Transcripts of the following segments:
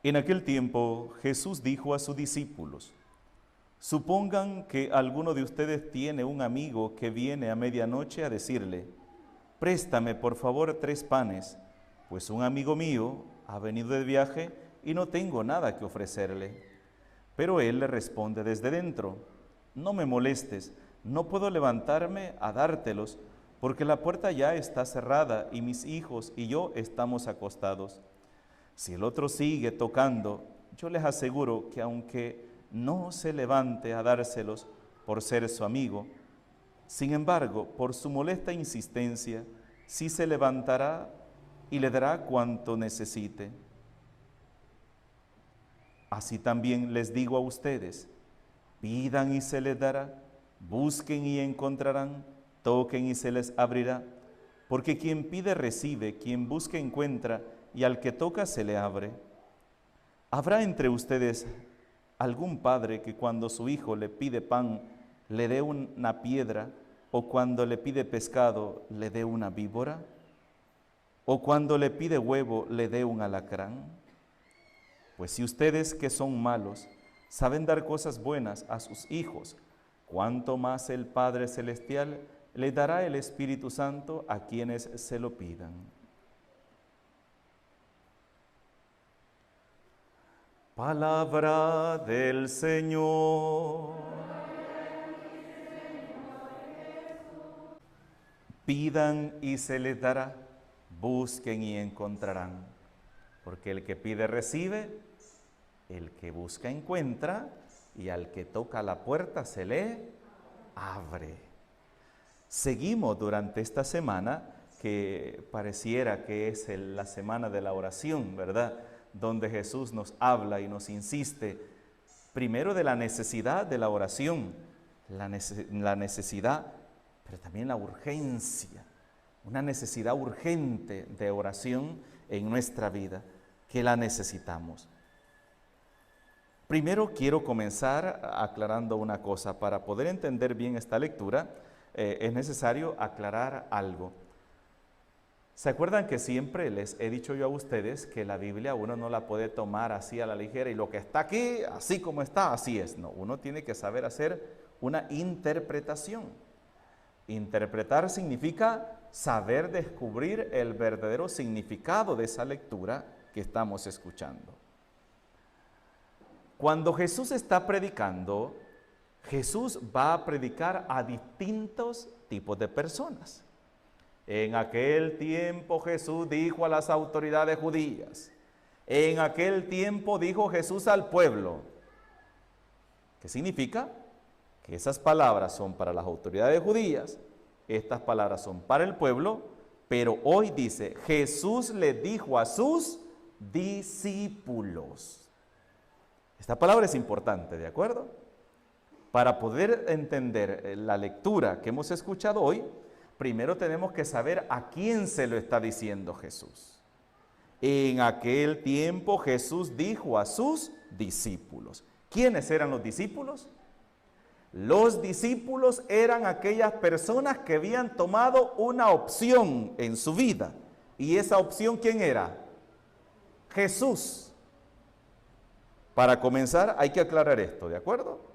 En aquel tiempo Jesús dijo a sus discípulos: supongan que alguno de ustedes tiene un amigo que viene a medianoche a decirle: préstame por favor 3 panes, pues un amigo mío ha venido de viaje y no tengo nada que ofrecerle. Pero él le responde desde dentro: no me molestes, no puedo levantarme a dártelos, porque la puerta ya está cerrada y mis hijos y yo estamos acostados. Si el otro sigue tocando, yo les aseguro que aunque no se levante a dárselos por ser su amigo, sin embargo, por su molesta insistencia, sí se levantará y le dará cuanto necesite. Así también les digo a ustedes: pidan y se les dará, busquen y encontrarán, toquen y se les abrirá. Porque quien pide recibe, quien busca encuentra, y al que toca se le abre. ¿Habrá entre ustedes algún padre que cuando su hijo le pide pan le dé una piedra, o cuando le pide pescado le dé una víbora, o cuando le pide huevo le dé un alacrán? Pues si ustedes, que son malos, saben dar cosas buenas a sus hijos, ¿cuánto más el Padre Celestial le dará el Espíritu Santo a quienes se lo pidan? Palabra del Señor. Pidan y se les dará, busquen y encontrarán. Porque el que pide recibe, el que busca encuentra, y al que toca la puerta se le abre. Seguimos durante esta semana, que pareciera que es la semana de la oración, ¿verdad?, donde Jesús nos habla y nos insiste, primero de la necesidad de la oración, la necesidad, pero también la urgencia, una necesidad urgente de oración en nuestra vida, que la necesitamos. Primero quiero comenzar aclarando una cosa. Para poder entender bien esta lectura, es necesario aclarar algo. ¿Se acuerdan que siempre les he dicho yo a ustedes que la Biblia uno no la puede tomar así a la ligera y lo que está aquí, así como está, así es? No, uno tiene que saber hacer una interpretación. Interpretar significa saber descubrir el verdadero significado de esa lectura que estamos escuchando. Cuando Jesús está predicando, Jesús va a predicar a distintos tipos de personas. En aquel tiempo Jesús dijo a las autoridades judías. En aquel tiempo dijo Jesús al pueblo. ¿Qué significa? Que esas palabras son para las autoridades judías, estas palabras son para el pueblo, pero hoy dice, Jesús le dijo a sus discípulos. Esta palabra es importante, ¿de acuerdo? Para poder entender la lectura que hemos escuchado hoy, primero tenemos que saber a quién se lo está diciendo Jesús. En aquel tiempo Jesús dijo a sus discípulos. ¿Quiénes eran los discípulos? Los discípulos eran aquellas personas que habían tomado una opción en su vida. ¿Y esa opción quién era? Jesús. Para comenzar hay que aclarar esto, ¿de acuerdo?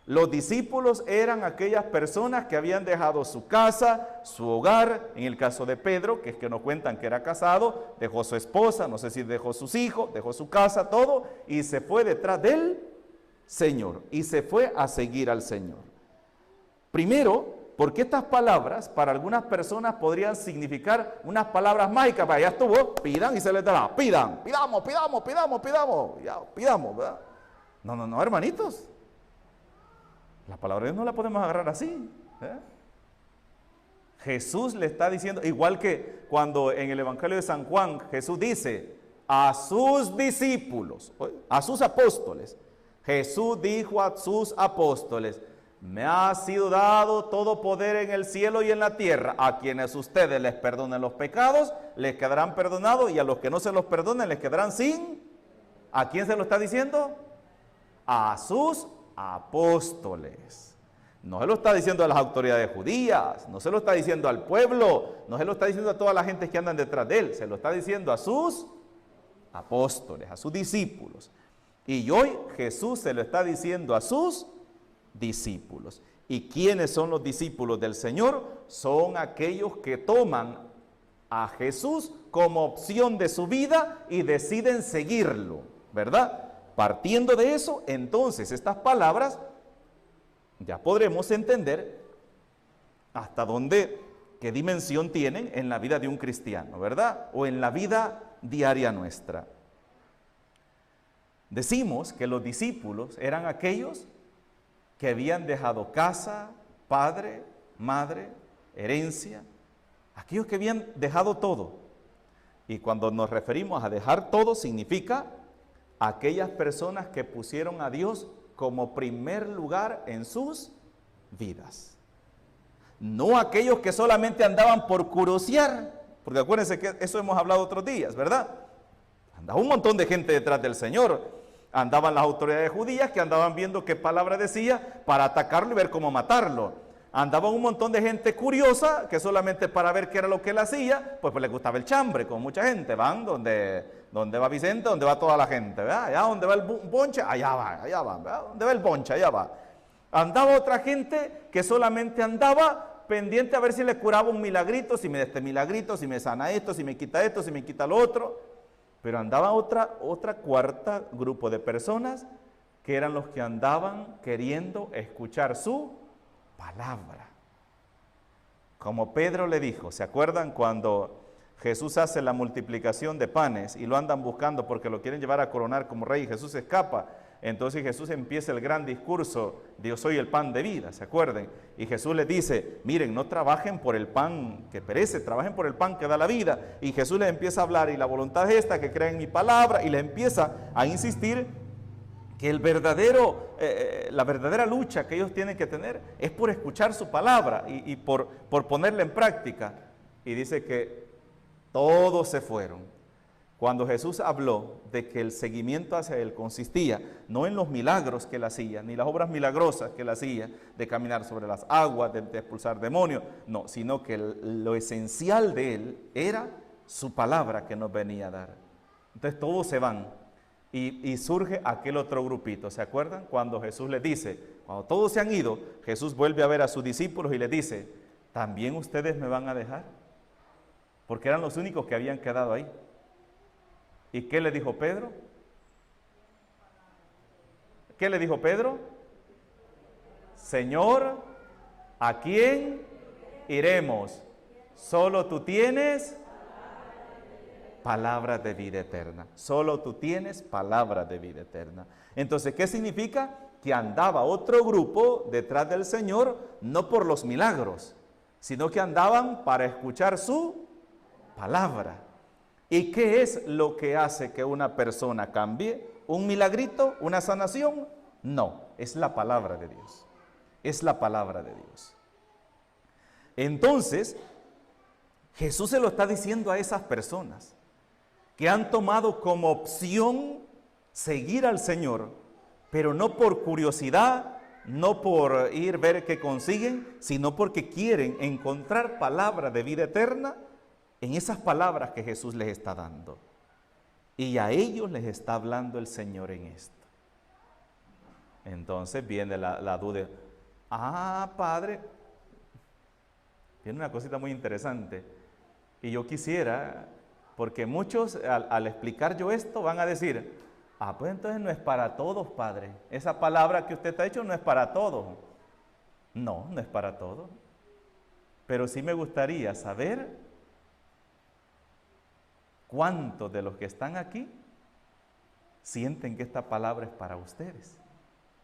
Los discípulos eran aquellas personas que habían dejado su casa, su hogar. En el caso de Pedro, que es que nos cuentan que era casado, dejó su esposa, no sé si dejó sus hijos, dejó su casa, todo, y se fue detrás del Señor, y se fue a seguir al Señor. Primero, porque estas palabras para algunas personas podrían significar unas palabras mágicas. Ya estuvo, pidan y se les dará, pidan, pidamos, ya, pidamos, ¿verdad? No, hermanitos. La palabra de Dios no la podemos agarrar así. Jesús le está diciendo, igual que cuando en el Evangelio de San Juan, Jesús dice a sus discípulos, a sus apóstoles. Jesús dijo a sus apóstoles, me ha sido dado todo poder en el cielo y en la tierra. A quienes ustedes les perdonen los pecados, les quedarán perdonados, y a los que no se los perdonen, les quedarán sin. ¿A quién se lo está diciendo? A sus apóstoles. No se lo está diciendo a las autoridades judías, no se lo está diciendo al pueblo, no se lo está diciendo a toda la gente que andan detrás de él, se lo está diciendo a sus apóstoles, a sus discípulos. Y hoy Jesús se lo está diciendo a sus discípulos. ¿Y quiénes son los discípulos del Señor? Son aquellos que toman a Jesús como opción de su vida y deciden seguirlo, ¿verdad? Partiendo de eso, entonces estas palabras ya podremos entender hasta dónde, qué dimensión tienen en la vida de un cristiano, ¿verdad? O en la vida diaria nuestra. Decimos que los discípulos eran aquellos que habían dejado casa, padre, madre, herencia, aquellos que habían dejado todo. Y cuando nos referimos a dejar todo, significa aquellas personas que pusieron a Dios como primer lugar en sus vidas. No aquellos que solamente andaban por curiosear, porque acuérdense que eso hemos hablado otros días, ¿verdad? Andaba un montón de gente detrás del Señor. Andaban las autoridades judías que andaban viendo qué palabra decía para atacarlo y ver cómo matarlo. Andaba un montón de gente curiosa que solamente para ver qué era lo que él hacía, pues le gustaba el chambre, como mucha gente. Van donde va Vicente, donde va toda la gente, ¿verdad? Allá donde va el bonche, allá va, ¿verdad? Donde va el bonche, allá va. Andaba otra gente que solamente andaba pendiente a ver si le curaba un milagrito, si me da este milagrito, si me sana esto, si me quita lo otro. Pero andaba otra cuarta grupo de personas que eran los que andaban queriendo escuchar su palabra. Como Pedro le dijo, ¿se acuerdan cuando Jesús hace la multiplicación de panes y lo andan buscando porque lo quieren llevar a coronar como rey y Jesús escapa? Entonces Jesús empieza el gran discurso de yo soy el pan de vida, ¿se acuerdan? Y Jesús les dice, miren, no trabajen por el pan que perece, trabajen por el pan que da la vida. Y Jesús les empieza a hablar y la voluntad es esta, que crean en mi palabra, y les empieza a insistir que la verdadera lucha que ellos tienen que tener es por escuchar su palabra y por ponerla en práctica. Y dice que todos se fueron. Cuando Jesús habló de que el seguimiento hacia Él consistía no en los milagros que Él hacía, ni las obras milagrosas que Él hacía, de caminar sobre las aguas, de expulsar demonios, no, sino que lo esencial de Él era su palabra que nos venía a dar. Entonces todos se van y surge aquel otro grupito, ¿se acuerdan? Cuando Jesús les dice, cuando todos se han ido, Jesús vuelve a ver a sus discípulos y les dice, ¿también ustedes me van a dejar? Porque eran los únicos que habían quedado ahí. ¿Y qué le dijo Pedro? ¿Qué le dijo Pedro? Señor, ¿a quién iremos? Solo tú tienes palabras de vida eterna. Solo tú tienes palabras de vida eterna. Entonces, ¿qué significa? Que andaba otro grupo detrás del Señor, no por los milagros, sino que andaban para escuchar su palabra. ¿Y qué es lo que hace que una persona cambie? ¿Un milagrito? ¿Una sanación? No, es la palabra de Dios. Es la palabra de Dios. Entonces, Jesús se lo está diciendo a esas personas que han tomado como opción seguir al Señor, pero no por curiosidad, no por ir a ver qué consiguen, sino porque quieren encontrar palabra de vida eterna en esas palabras que Jesús les está dando. Y a ellos les está hablando el Señor en esto. Entonces viene la duda. Padre, viene una cosita muy interesante. Y yo quisiera, porque muchos al explicar yo esto van a decir, pues entonces no es para todos, Padre. Esa palabra que usted ha hecho no es para todos. No, no es para todos. Pero sí me gustaría saber ¿cuántos de los que están aquí sienten que esta palabra es para ustedes?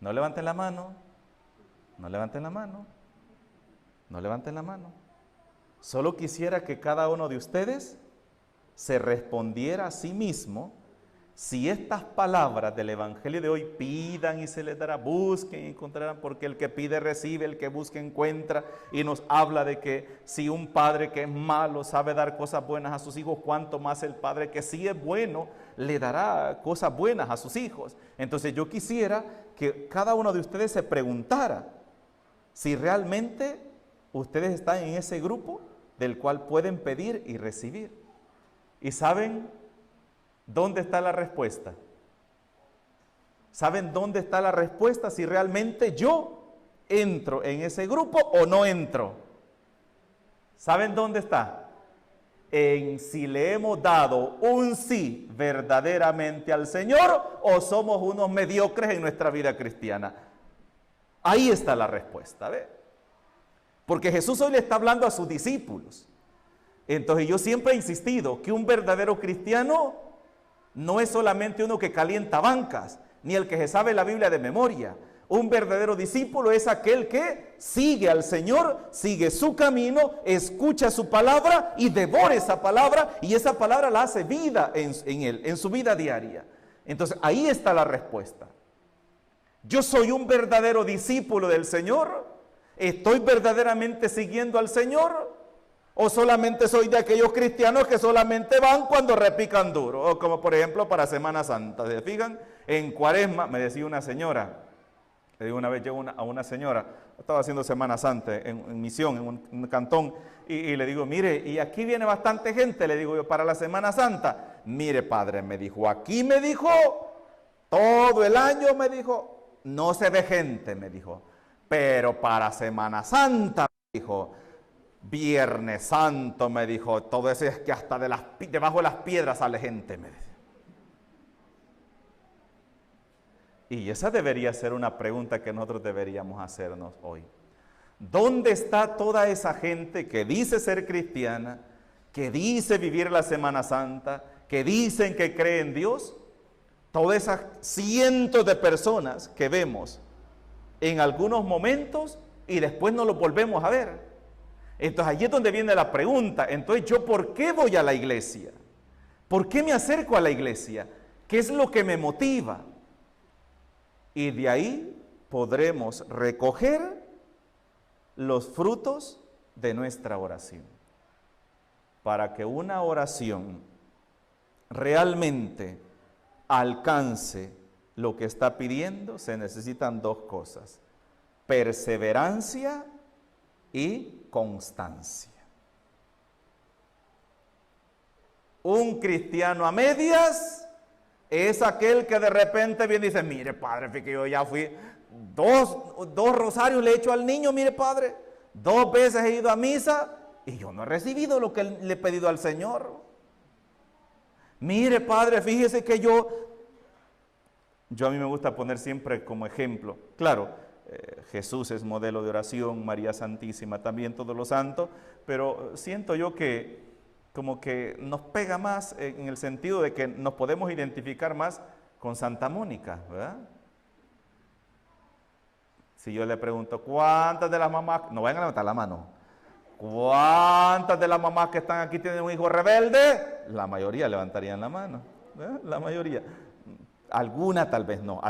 No levanten la mano, no levanten la mano, no levanten la mano. Solo quisiera que cada uno de ustedes se respondiera a sí mismo si estas palabras del Evangelio de hoy, pidan y se les dará, busquen y encontrarán, porque el que pide recibe, el que busca encuentra, y nos habla de que si un padre que es malo sabe dar cosas buenas a sus hijos, cuánto más el padre que sí es bueno le dará cosas buenas a sus hijos. Entonces yo quisiera que cada uno de ustedes se preguntara si realmente ustedes están en ese grupo del cual pueden pedir y recibir. Y saben, ¿Dónde está la respuesta? ¿Saben dónde está la respuesta? Si realmente yo entro en ese grupo o no entro. ¿Saben dónde está? En si le hemos dado un sí verdaderamente al Señor o somos unos mediocres en nuestra vida cristiana. Ahí está la respuesta, ¿ve? Porque Jesús hoy le está hablando a sus discípulos. Entonces yo siempre he insistido que un verdadero cristiano no es solamente uno que calienta bancas, ni el que se sabe la Biblia de memoria. Un verdadero discípulo es aquel que sigue al Señor, sigue su camino, escucha su palabra y devora esa palabra, y esa palabra la hace vida en él, en su vida diaria. Entonces ahí está la respuesta. Yo soy un verdadero discípulo del Señor, ¿estoy verdaderamente siguiendo al Señor? ¿O solamente soy de aquellos cristianos que solamente van cuando repican duro? O como por ejemplo para Semana Santa, ¿se fijan? En Cuaresma, me decía una señora, le digo una vez llego a una señora, estaba haciendo Semana Santa en misión, en un cantón, y le digo, mire, y aquí viene bastante gente, le digo yo, para la Semana Santa. Mire, padre, me dijo, aquí me dijo, todo el año me dijo, no se ve gente, me dijo, pero para Semana Santa, me dijo, Viernes Santo, me dijo, todo eso es que hasta debajo de las piedras sale gente, me dice. Y esa debería ser una pregunta que nosotros deberíamos hacernos hoy. ¿Dónde está toda esa gente que dice ser cristiana, que dice vivir la Semana Santa, que dicen que cree en Dios? Todas esas cientos de personas que vemos en algunos momentos y después no los volvemos a ver. Entonces allí es donde viene la pregunta. Entonces yo, ¿por qué voy a la iglesia? ¿Por qué me acerco a la iglesia? ¿Qué es lo que me motiva? Y de ahí podremos recoger los frutos de nuestra oración. Para que una oración realmente alcance lo que está pidiendo, se necesitan dos cosas: perseverancia y constancia. Un cristiano a medias es aquel que de repente viene y dice, mire padre, fíjate que yo ya fui, dos rosarios le he hecho al niño, mire padre, 2 veces he ido a misa y yo no he recibido lo que le he pedido al Señor. Mire padre, fíjese que yo a mí me gusta poner siempre como ejemplo, claro, Jesús es modelo de oración, María Santísima también, todos los santos, pero siento yo que como que nos pega más en el sentido de que nos podemos identificar más con Santa Mónica, ¿verdad? Si yo le pregunto, ¿cuántas de las mamás, no vayan a levantar la mano, cuántas de las mamás que están aquí tienen un hijo rebelde? La mayoría levantarían la mano, ¿verdad? La mayoría. Algunas tal vez no,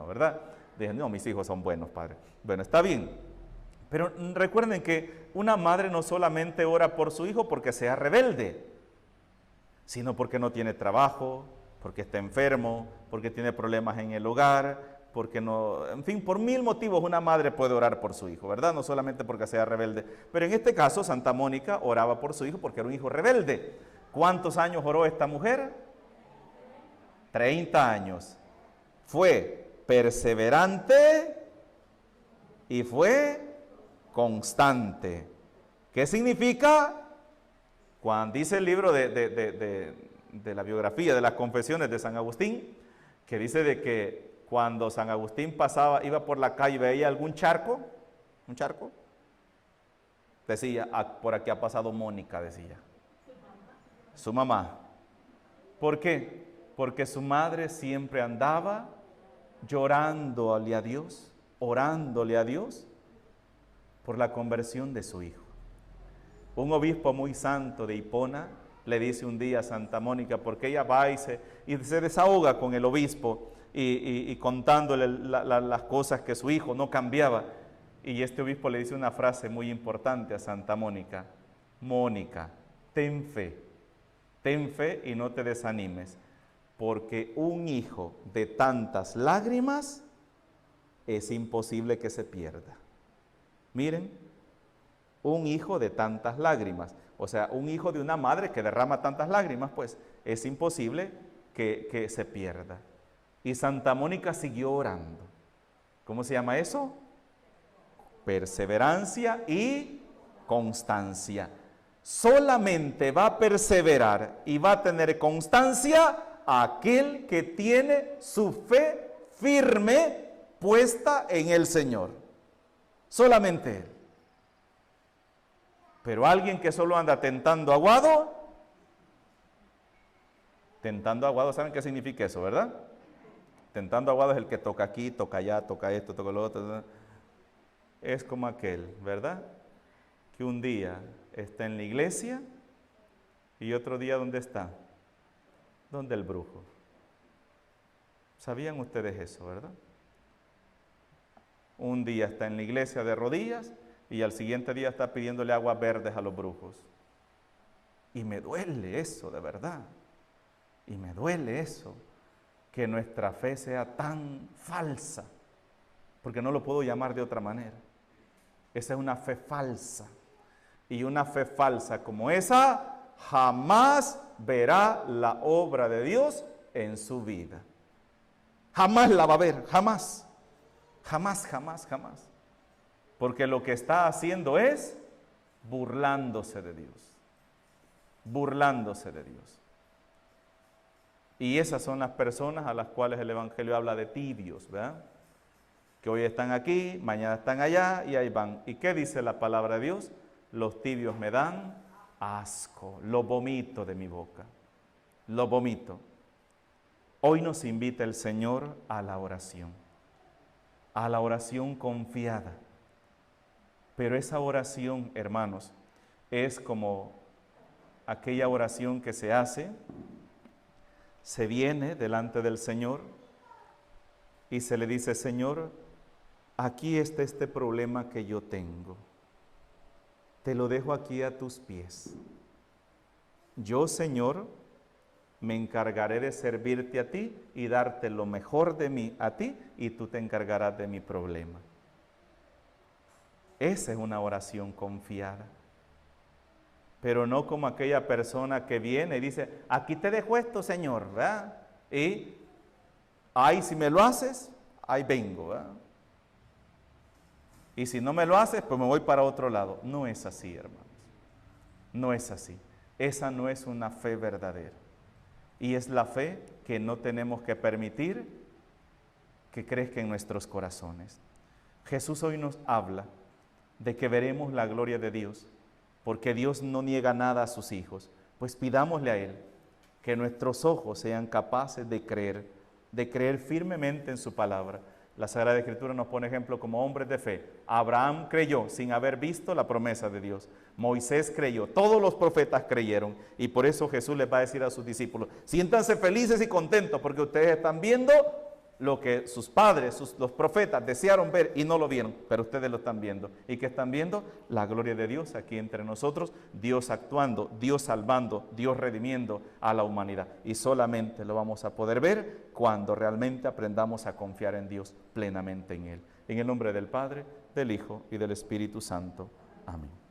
¿verdad? Dicen, no, mis hijos son buenos, padre. Bueno, está bien. Pero recuerden que una madre no solamente ora por su hijo porque sea rebelde, sino porque no tiene trabajo, porque está enfermo, porque tiene problemas en el hogar, porque no, en fin, por 1000 motivos una madre puede orar por su hijo, ¿verdad? No solamente porque sea rebelde. Pero en este caso, Santa Mónica oraba por su hijo porque era un hijo rebelde. ¿Cuántos años oró esta mujer? 30 años. Fue perseverante y fue constante. ¿Qué significa? Cuando dice el libro de la biografía, de las confesiones de San Agustín, que dice de que cuando San Agustín pasaba, iba por la calle y veía algún charco, un charco, decía, por aquí ha pasado Mónica, decía, su mamá. ¿Por qué? Porque su madre siempre andaba llorándole a Dios, orándole a Dios por la conversión de su hijo. Un obispo muy santo de Hipona le dice un día a Santa Mónica, porque ella va y se desahoga con el obispo y contándole las cosas que su hijo no cambiaba. Y este obispo le dice una frase muy importante a Santa Mónica: Mónica, ten fe y no te desanimes, porque un hijo de tantas lágrimas es imposible que se pierda. Miren, un hijo de tantas lágrimas, o sea, un hijo de una madre que derrama tantas lágrimas, pues es imposible que se pierda. Y Santa Mónica siguió orando. ¿Cómo se llama eso? Perseverancia y constancia. Solamente va a perseverar y va a tener constancia aquel que tiene su fe firme puesta en el Señor. Solamente Él. Pero alguien que solo anda tentando aguado, ¿saben qué significa eso, verdad? Tentando aguado es el que toca aquí, toca allá, toca esto, toca lo otro. Es como aquel, ¿verdad? Que un día está en la iglesia y otro día, ¿dónde está? Donde el brujo. ¿Sabían ustedes eso, verdad? Un día está en la iglesia de rodillas y al siguiente día está pidiéndole aguas verdes a los brujos. Y me duele eso, de verdad. Y me duele eso, que nuestra fe sea tan falsa, porque no lo puedo llamar de otra manera. Esa es una fe falsa. Y una fe falsa como esa jamás verá la obra de Dios en su vida. Jamás la va a ver, jamás. Jamás, jamás, jamás. Porque lo que está haciendo es burlándose de Dios. Burlándose de Dios. Y esas son las personas a las cuales el Evangelio habla de tibios, ¿verdad? Que hoy están aquí, mañana están allá y ahí van. ¿Y qué dice la palabra de Dios? Los tibios me dan asco, lo vomito de mi boca, lo vomito. Hoy nos invita el Señor a la oración confiada. Pero esa oración, hermanos, es como aquella oración que se hace, se viene delante del Señor y se le dice: Señor, aquí está este problema que yo tengo. Te lo dejo aquí a tus pies. Yo, Señor, me encargaré de servirte a ti y darte lo mejor de mí a ti, y tú te encargarás de mi problema. Esa es una oración confiada. Pero no como aquella persona que viene y dice: aquí te dejo esto, Señor, ¿verdad? Y, ay, si me lo haces, ahí vengo, ¿verdad? Y si no me lo haces, pues me voy para otro lado. No es así, hermanos. No es así. Esa no es una fe verdadera. Y es la fe que no tenemos que permitir que crezca en nuestros corazones. Jesús hoy nos habla de que veremos la gloria de Dios, porque Dios no niega nada a sus hijos. Pues pidámosle a Él que nuestros ojos sean capaces de creer firmemente en su palabra. La Sagrada Escritura nos pone ejemplo como hombres de fe. Abraham creyó sin haber visto la promesa de Dios. Moisés creyó, todos los profetas creyeron, y por eso Jesús les va a decir a sus discípulos: siéntanse felices y contentos porque ustedes están viendo lo que sus padres, los profetas desearon ver y no lo vieron, pero ustedes lo están viendo. ¿Y qué están viendo? La gloria de Dios aquí entre nosotros, Dios actuando, Dios salvando, Dios redimiendo a la humanidad. Y solamente lo vamos a poder ver cuando realmente aprendamos a confiar en Dios plenamente en Él. En el nombre del Padre, del Hijo y del Espíritu Santo. Amén.